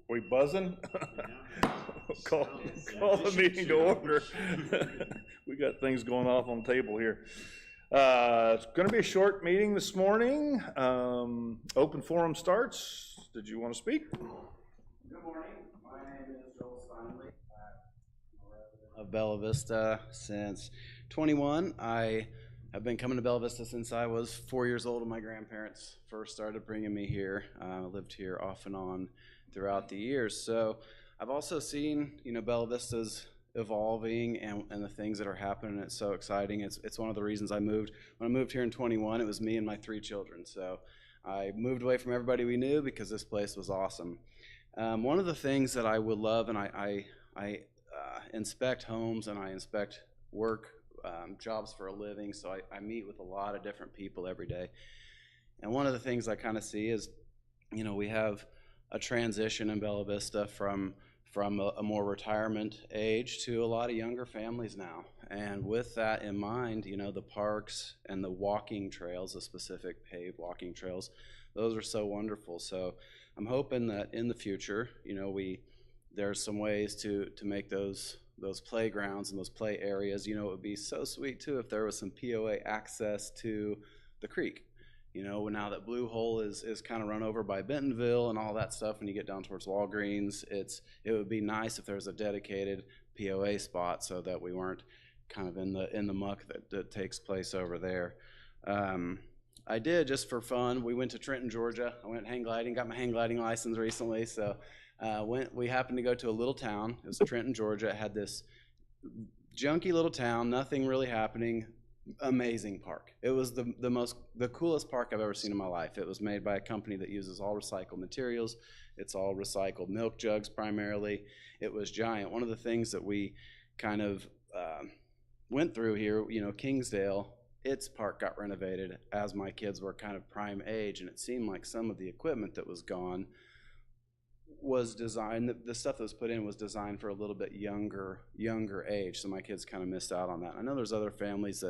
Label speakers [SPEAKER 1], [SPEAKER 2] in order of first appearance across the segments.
[SPEAKER 1] We buzzing? Call the meeting to order. We got things going off on the table here. It's going to be a short meeting this morning. Open forum starts. Did you want to speak?
[SPEAKER 2] Good morning. My name is Joel Steinley. I'm a resident of Bella Vista since 21. I have been coming to Bella Vista since I was 4 years old when my grandparents first started bringing me here. I lived here off and on throughout the years. So I've also seen, Bella Vista's evolving and the things that are happening. It's so exciting. It's one of the reasons I moved. When I moved here in 21, it was me and my 3 children. So I moved away from everybody we knew because this place was awesome. One of the things that I would love, and I inspect homes and I inspect work jobs for a living, so I meet with a lot of different people every day. And one of the things I kind of see is, we have a transition in Bella Vista from a more retirement age to a lot of younger families now. And with that in mind, the parks and the walking trails, the specific paved walking trails, those are so wonderful. So I'm hoping that in the future, there's some ways to make those playgrounds and those play areas. It would be so sweet too if there was some POA access to the creek. Now that Blue Hole is kind of run over by Bentonville and all that stuff, when you get down towards Walgreens, it would be nice if there was a dedicated POA spot so that we weren't kind of in the muck that takes place over there. I did, just for fun, we went to Trenton, Georgia. I went hang gliding, got my hang gliding license recently, so we happened to go to a little town. It was Trenton, Georgia. It had this junky little town, nothing really happening. Amazing park. It was the coolest park I've ever seen in my life. It was made by a company that uses all recycled materials. It's all recycled milk jugs primarily. It was giant. One of the things that we kind of went through here, Kingsdale, its park got renovated as my kids were kind of prime age, and it seemed like some of the equipment that was gone was designed, the stuff that was put in was designed for a little bit younger age, so my kids kind of missed out on that. I know there's other families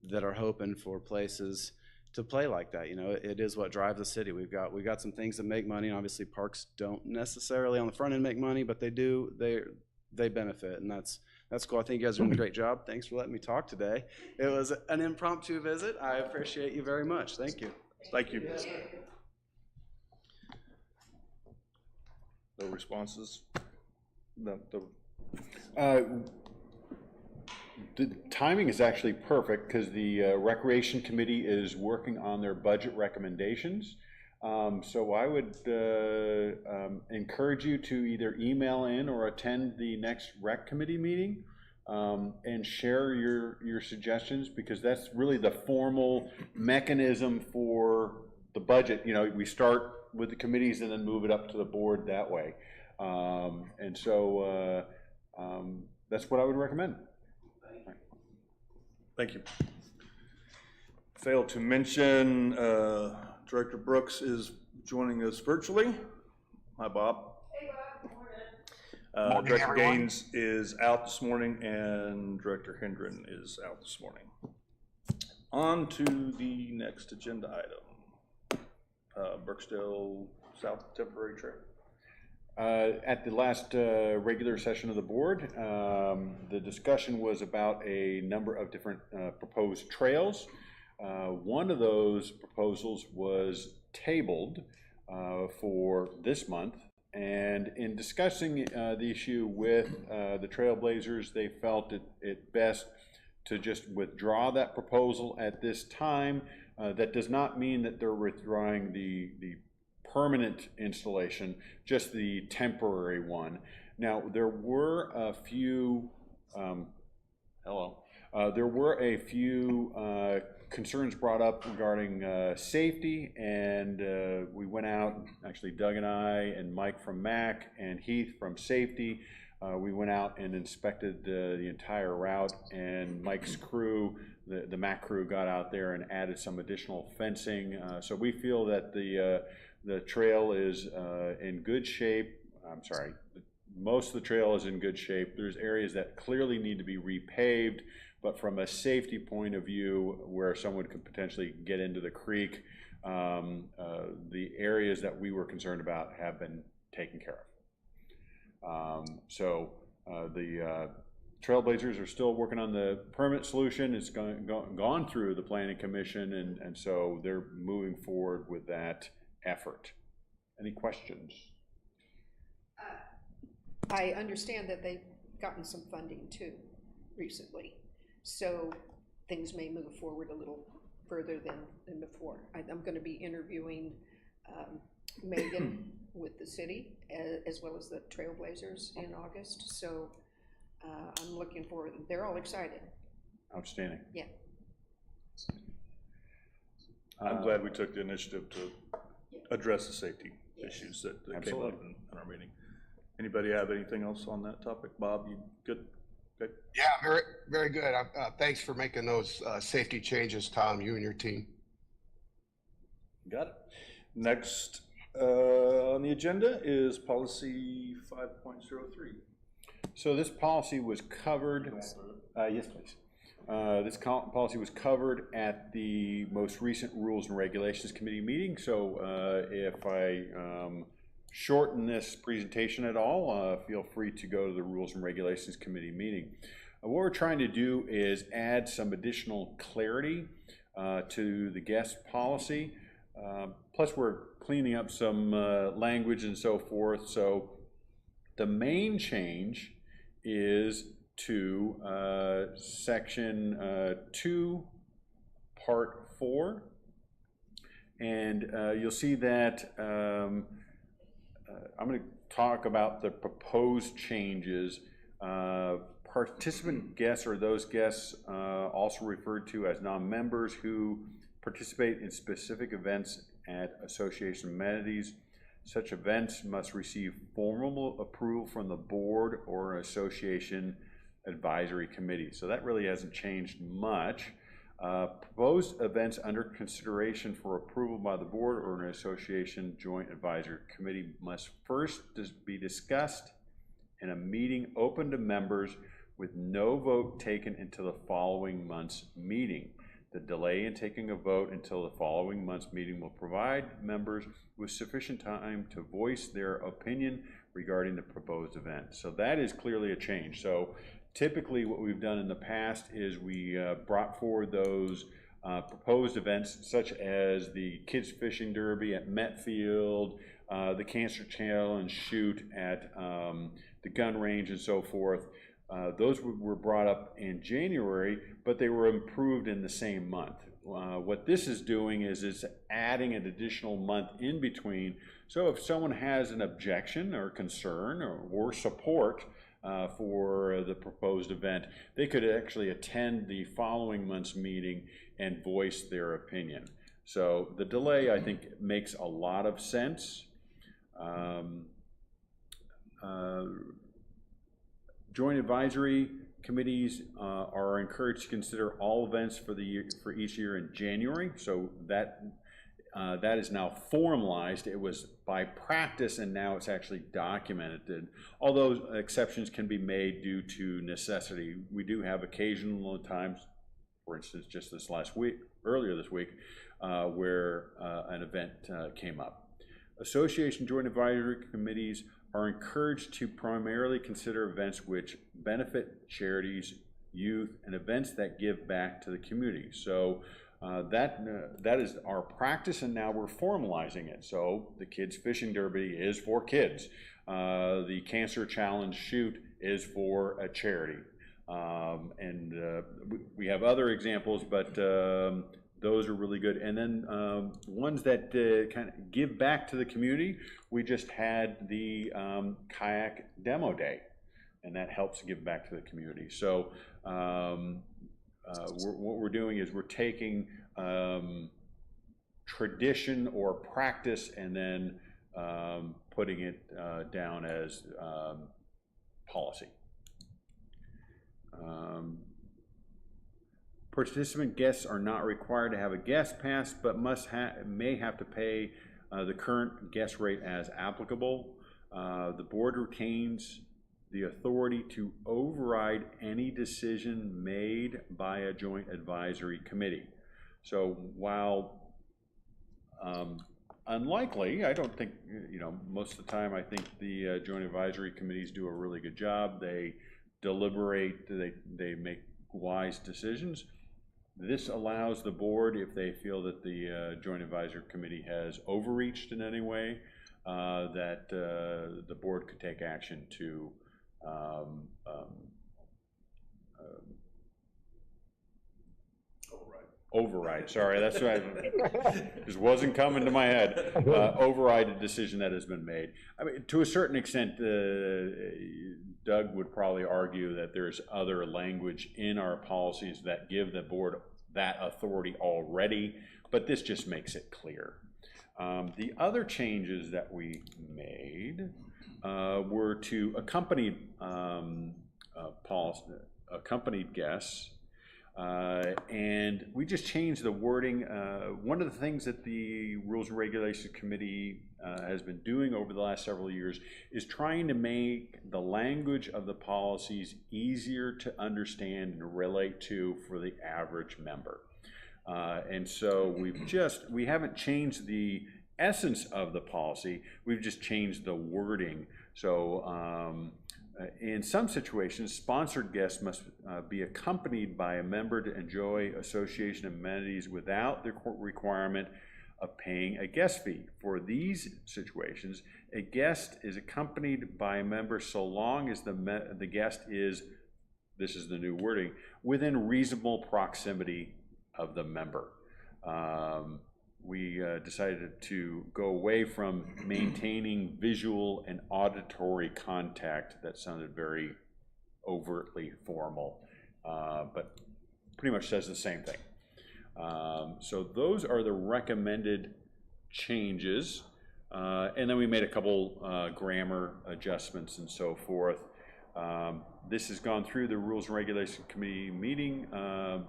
[SPEAKER 2] that are hoping for places to play like that. It is what drives the city. We've got some things that make money, and obviously parks don't necessarily on the front end make money, but they benefit, and that's cool. I think you guys are doing a great job. Thanks for letting me talk today. It was an impromptu visit. I appreciate you very much. Thank you.
[SPEAKER 1] Thank you. No responses?
[SPEAKER 3] The timing is actually perfect because the Recreation Committee is working on their budget recommendations. So I would encourage you to either email in or attend the next Rec Committee meeting and share your suggestions, because that's really the formal mechanism for the budget. We start with the committees and then move it up to the board that way. And so that's what I would recommend.
[SPEAKER 1] Thank you. Failed to mention, Director Brooks is joining us virtually. Hi, Bob.
[SPEAKER 4] Hey, Bob. Morning.
[SPEAKER 1] Director
[SPEAKER 4] Everyone.
[SPEAKER 1] Gaines is out this morning, and Director Hendren is out this morning. On to the next agenda item. Burksdale South Temporary Trail.
[SPEAKER 3] At the last regular session of the board, the discussion was about a number of different proposed trails. One of those proposals was tabled for this month, and in discussing the issue with the Trailblazers, they felt it best to just withdraw that proposal at this time. That does not mean that they're withdrawing the permanent installation, just the temporary one. Now, there were a few, concerns brought up regarding safety, and we went out, actually Doug and I and Mike from MAC and Heath from safety, we went out and inspected the entire route, and Mike's crew, the MAC crew, got out there and added some additional fencing. So we feel that the trail is in good shape. I'm sorry, most of the trail is in good shape. There's areas that clearly need to be repaved, but from a safety point of view, where someone could potentially get into the creek, the areas that we were concerned about have been taken care of. The Trailblazers are still working on the permit solution. It's gone through the Planning Commission, and so they're moving forward with that effort. Any questions?
[SPEAKER 5] I understand that they've gotten some funding too recently, so things may move forward a little further than before. I'm going to be interviewing Megan with the city as well as the Trailblazers in August, so I'm looking forward. They're all excited.
[SPEAKER 3] Outstanding.
[SPEAKER 5] Yeah.
[SPEAKER 1] I'm glad we took the initiative to address the safety issues that came
[SPEAKER 3] Absolutely.
[SPEAKER 1] up in our meeting. Anybody have anything else on that topic? Bob, you good? Okay.
[SPEAKER 6] Yeah, very, very good. Thanks for making those safety changes, Tom, you and your team.
[SPEAKER 1] Got it. Next on the agenda is policy 5.03.
[SPEAKER 3] So this policy was covered, yes, please. This policy was covered at the most recent Rules and Regulations Committee meeting. So if I shorten this presentation at all, feel free to go to the Rules and Regulations Committee meeting. What we're trying to do is add some additional clarity to the guest policy. Plus we're cleaning up some language and so forth. So the main change is to section 2, part 4. And you'll see that I'm going to talk about the proposed changes. Participant guests are those guests also referred to as non-members who participate in specific events at association amenities. Such events must receive formal approval from the board or an association advisory committee. So that really hasn't changed much. Proposed events under consideration for approval by the board or an association joint advisory committee must first be discussed in a meeting open to members with no vote taken until the following month's meeting. The delay in taking a vote until the following month's meeting will provide members with sufficient time to voice their opinion regarding the proposed event. So that is clearly a change. So typically what we've done in the past is we brought forward those proposed events such as the Kids Fishing Derby at Metfield, the Cancer Challenge Shoot at the gun range and so forth. Those were brought up in January, but they were improved in the same month. What this is doing is it's adding an additional month in between. So if someone has an objection or concern or support for the proposed event, they could actually attend the following month's meeting and voice their opinion. So the delay, I think, makes a lot of sense. Joint advisory committees are encouraged to consider all events for the year, for each year in January. So that is now formalized. It was by practice, and now it's actually documented. Although exceptions can be made due to necessity, we do have occasional times, for instance, just this last week, earlier this week, where an event came up. Association joint advisory committees are encouraged to primarily consider events which benefit charities, youth, and events that give back to the community. So that is our practice, and now we're formalizing it. So the Kids Fishing Derby is for kids. The Cancer Challenge Shoot is for a charity. We have other examples, but those are really good. And then ones that kind of give back to the community, we just had the kayak demo day, and that helps give back to the community. So what we're doing is we're taking tradition or practice and then putting it down as policy. Participant guests are not required to have a guest pass, but may have to pay the current guest rate as applicable. The board retains the authority to override any decision made by a joint advisory committee. So while unlikely. I don't think, most of the time, I think the joint advisory committees do a really good job. They deliberate, they make wise decisions. This allows the board, if they feel that the joint advisory committee has overreached in any way, that the board could take action to override, sorry, that's right. This wasn't coming to my head. Override a decision that has been made. I mean, to a certain extent, Doug would probably argue that there's other language in our policies that give the board that authority already, but this just makes it clear. The other changes that we made were to accompanied guests. And we just changed the wording. One of the things that the Rules and Regulations Committee has been doing over the last several years is trying to make the language of the policies easier to understand and relate to for the average member. And so we haven't changed the essence of the policy, we've just changed the wording. So in some situations, sponsored guests must be accompanied by a member to enjoy association amenities without the requirement of paying a guest fee. For these situations, a guest is accompanied by a member so long as the guest is, this is the new wording, within reasonable proximity of the member. We decided to go away from maintaining visual and auditory contact. That sounded very overtly formal, but pretty much says the same thing. So those are the recommended changes. And then we made a couple grammar adjustments and so forth. This has gone through the Rules and Regulation Committee meeting.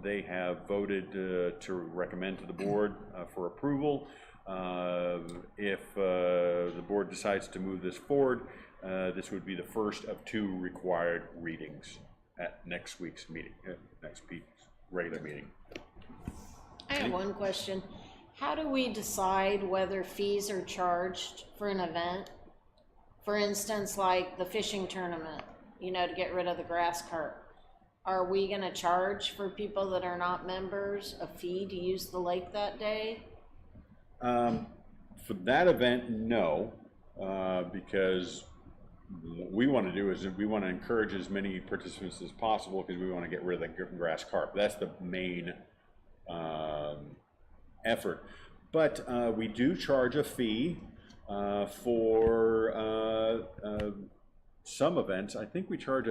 [SPEAKER 3] They have voted to recommend to the board for approval. If the board decides to move this forward, this would be the first of 2 required readings at next week's meeting, next week's regular meeting.
[SPEAKER 4] I have one question. How do we decide whether fees are charged for an event? For instance, like the fishing tournament, to get rid of the grass carp. Are we gonna charge for people that are not members a fee to use the lake that day?
[SPEAKER 3] For that event, no, because what we want to do is we want to encourage as many participants as possible because we want to get rid of the grass carp. That's the main effort. But we do charge a fee for some events. I think we charge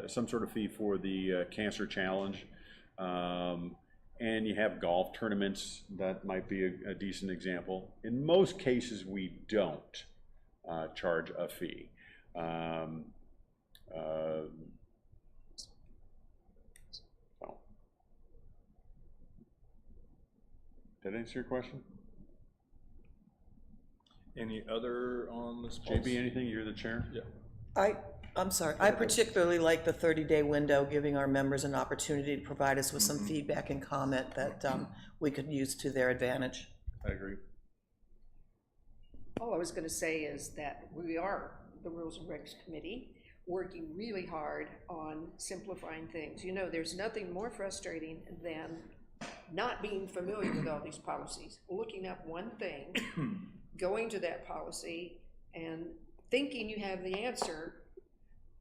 [SPEAKER 3] some sort of fee for the Cancer Challenge. And you have golf tournaments, that might be a decent example. In most cases, we don't charge a fee. Did that answer your question?
[SPEAKER 1] Any other on this
[SPEAKER 3] JB,
[SPEAKER 1] policy?
[SPEAKER 3] anything? You're the chair?
[SPEAKER 1] Yeah.
[SPEAKER 7] I'm sorry, I particularly like the 30-day window, giving our members an opportunity to provide us with some feedback and comment that we could use to their advantage.
[SPEAKER 3] I agree.
[SPEAKER 5] All I was gonna say is that we are, the Rules and Regs Committee, working really hard on simplifying things. There's nothing more frustrating than not being familiar with all these policies, looking up one thing, going to that policy, and thinking you have the answer.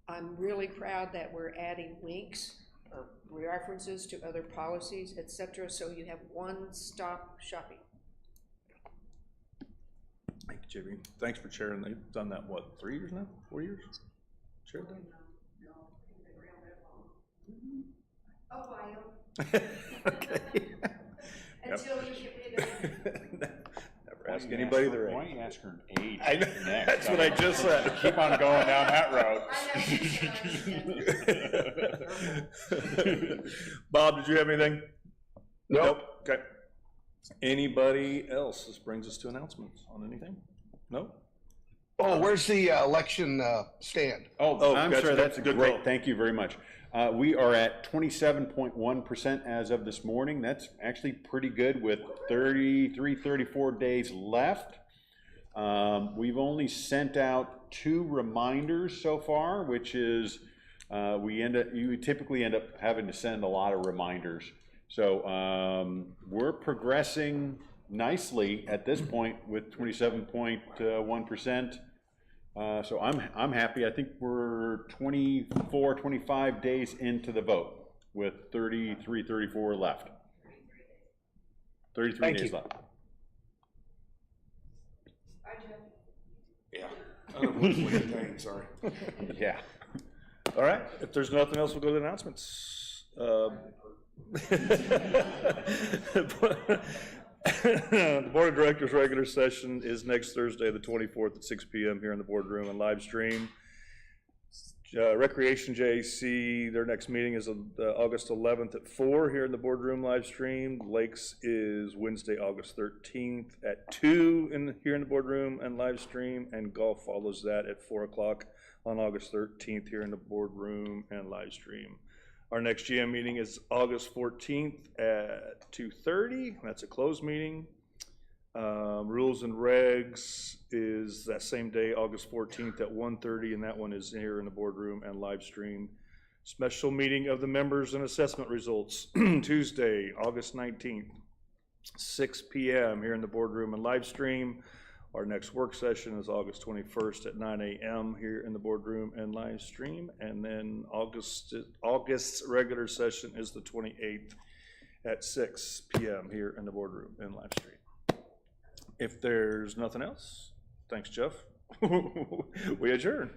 [SPEAKER 5] I'm really proud that we're adding links or references to other policies, etc., so you have one-stop shopping.
[SPEAKER 1] Thank you, JB. Thanks for sharing. They've done that, what, 3 years now? 4 years? Shared that?
[SPEAKER 5] A while.
[SPEAKER 1] Okay.
[SPEAKER 5] Until you get rid of
[SPEAKER 1] Never ask anybody their
[SPEAKER 3] Why
[SPEAKER 1] age.
[SPEAKER 3] don't you ask her an age
[SPEAKER 1] I know,
[SPEAKER 3] next?
[SPEAKER 1] that's what I just said.
[SPEAKER 3] Keep on going down that road.
[SPEAKER 1] Bob, did you have anything?
[SPEAKER 6] Nope.
[SPEAKER 1] Okay. Anybody else? This brings us to announcements on anything? No?
[SPEAKER 6] Oh, where's the election stand?
[SPEAKER 3] Oh,
[SPEAKER 1] Oh,
[SPEAKER 3] I'm
[SPEAKER 1] gotcha,
[SPEAKER 3] sorry,
[SPEAKER 1] good-
[SPEAKER 3] that's
[SPEAKER 1] good
[SPEAKER 3] great,
[SPEAKER 1] call.
[SPEAKER 3] thank you very much. We are at 27.1% as of this morning. That's actually pretty good with 33, 34 days left. We've only sent out 2 reminders so far, which is you typically end up having to send a lot of reminders. So we're progressing nicely at this point with 27.1%. So I'm happy. I think we're 24, 25 days into the vote with 33, 34 left. 33
[SPEAKER 1] Thank
[SPEAKER 3] days
[SPEAKER 1] you.
[SPEAKER 3] left.
[SPEAKER 6] Yeah. Sorry.
[SPEAKER 3] Yeah.
[SPEAKER 1] All right, if there's nothing else, we'll go to the announcements. The Board of Directors' regular session is next Thursday, the 24th at 6 p.m. here in the boardroom and live stream. Recreation JC, their next meeting is August 11th at 4 here in the boardroom live stream. Lakes is Wednesday, August 13th at 2 here in the boardroom and live stream, and golf follows that at 4 o'clock on August 13th here in the boardroom and live stream. Our next GM meeting is August 14th at 2:30. That's a closed meeting. Rules and regs is that same day, August 14th at 1:30, and that one is here in the boardroom and live stream. Special meeting of the members and assessment results, Tuesday, August 19th, 6 p.m. here in the boardroom and live stream. Our next work session is August 21st at 9 a.m. here in the boardroom and live stream. And then August's regular session is the 28th at 6 p.m. here in the boardroom and live stream. If there's nothing else, thanks, Jeff. We adjourn.